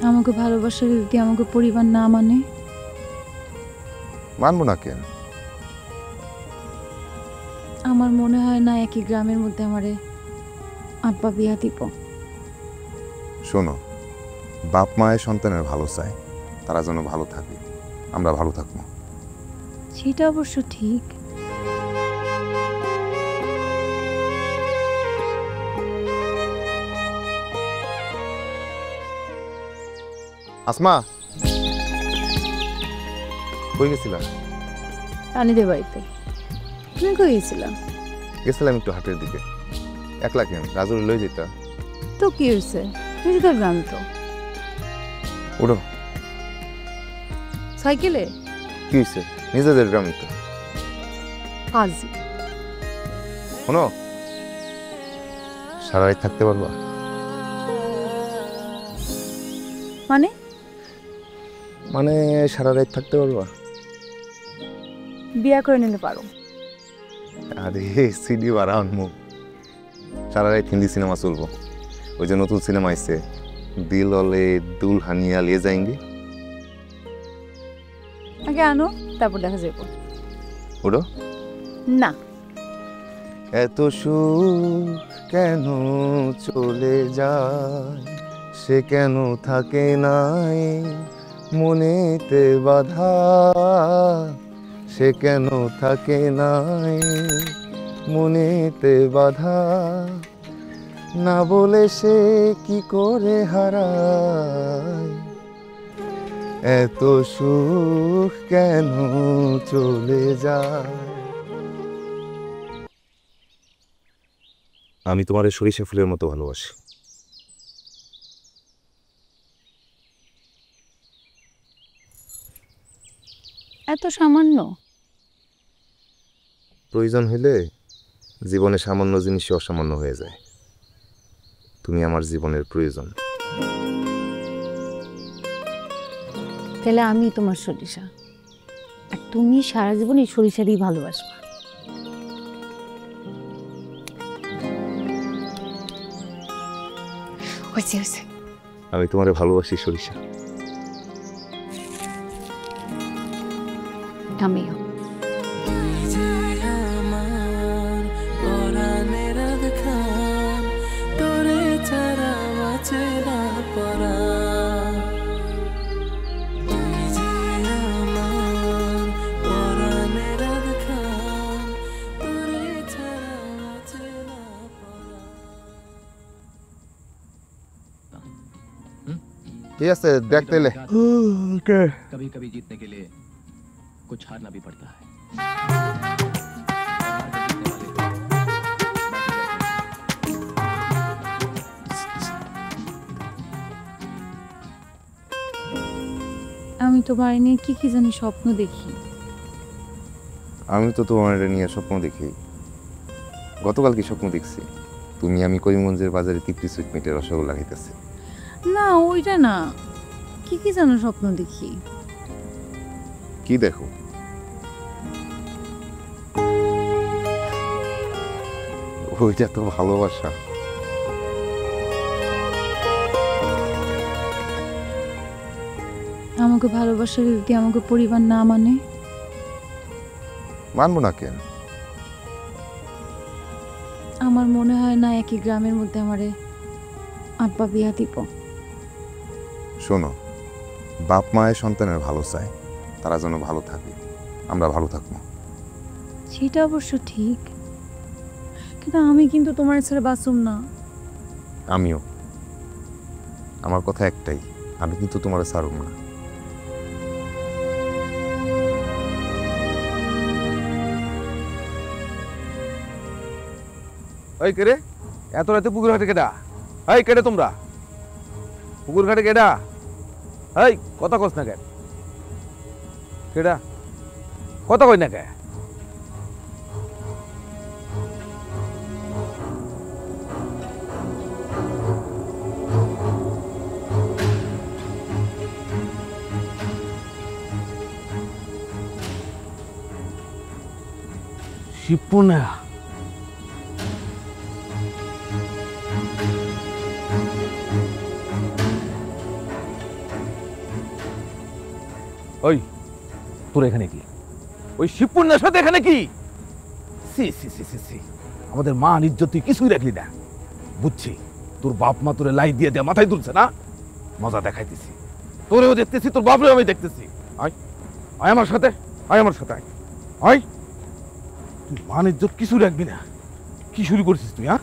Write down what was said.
আমাকে ভালোবাসা যদি আমাকে পরিবার না মানে? মানবো না কেন? আমার মনে হয় না একই গ্রামের মধ্যে আমারে আব্বা বিয়া দিব। শোনো, বাপ মায়ের সন্তানের ভালো চায়, তারা যেন ভালো থাকে, আমরা ভালো থাকবো। সেটা অবশ্য ঠিক। আসমা, কই গেছিলা? রানীদের বাড়িতে। তুমি কই গেছিলাম? গেছিলাম একটু হাটের দিকে। একলা কেন? রাজুর লই যেতা। তো কি হয়েছে? তুমি তো গ্রাম তো। উঠো। সাইকেলে? কি হয়েছে? নিজেদের গ্রামই তো। হাজি। শোনো, সারা রাত থাকতে পারবা? মানে? মানে সারা রাত থাকতে পারবা? বিয়া করে নিতে পারো। আরে সিডি বাড়া আনমু। সারা রাত হিন্দি সিনেমা চলবো। ওই যে নতুন সিনেমা আইছে, দিল ওলে দুলহানিয়া লিয়ে যাएंगे। আগে আনো, তারপর দেখা যাবে। উঠো। না। এত সুখ কেন চলে যায়, সে কেন থাকে নাই মনেতে বাধা, সে কেন থাকে নাই মনেতে বাধা, না বলে সে কি করে হারায়, এত সুখ কেন চলে যায়। আমি তোমার সরিষা ফুলের মতো ভালোবাসি। এত সামান্য? প্রয়োজন হইলে জীবনে সামান্য জিনিসই অসামান্য হয়ে যায়। তুমি আমার জীবনের প্রয়োজন। তাহলে আমি তোমার সরিষা, আর তুমি সারা জীবন এই সরিষারই ভালোবাসবা। হয়েছে হয়েছে। আমি তোমারে ভালোবাসি সরিষা। আমিও। ঠিক আছে, দেখতে এলে। कभी कभी जीतने के लिए कुछ हारना भी पड़ता है। আমি তোমার নিয়ে কি কি জানি স্বপ্ন দেখি। আমি তো তোমার নিয়ে স্বপ্ন দেখি। গতকাল কি স্বপ্ন দেখছি? তুমি আমি করিমগঞ্জের বাজারে তৃপ্তি সুইট মিটের রসগোল্লা খাইতেছি। না, ওইটা না। কি কি জানো স্বপ্ন দেখি? কি দেখো? ওইটা তো ভালোবাসা। আমাকে ভালোবাসা যদি আমাকে পরিবার না মানে? মানবো না কেন? আমার মনে হয় না একই গ্রামের মধ্যে আমারে আব্বা বিয়া দিব। শোনো, বাপ মায়ের সন্তানের ভালো চায়, তারা যেন ভালো থাকে, আমরা ভালো থাকবো। সেটা অবশ্য ঠিক, কিন্তু আমি কিন্তু তোমার ছাড়া বাঁচুম না। আমিও। আমার কথা একটাই, আমি কিন্তু তোমার ছাড়ব না। এই কেড়ে এত রাতে পুকুর ঘাটে কেডা? এই কেডে তোমরা? পুকুর ঘাটে কেডা? এই কথা কস না কেন? কেডা কথা কই না কে? শিবপুনা ওই তোর এখানে কি? ওই শিবপুণ্যের সাথে এখানে কি? সি সি সি সি সি, আমাদের মান ইজ্জত তুই কিছুই রাখলি না। বুঝছি, তোর বাপ মা তোরে লাই দিয়ে দেয়া মাথায় তুলছে না? মজা দেখাইতেছি, তোরেও দেখতেছি, তোর বাপরেও আমি দেখতেছি। আয় আয় আমার সাথে, আয় আমার সাথে আয়। আয়, তুই মান ইজ্জত কিছু রাখবি না। কি শুরু করছিস তুই? হ্যাঁ,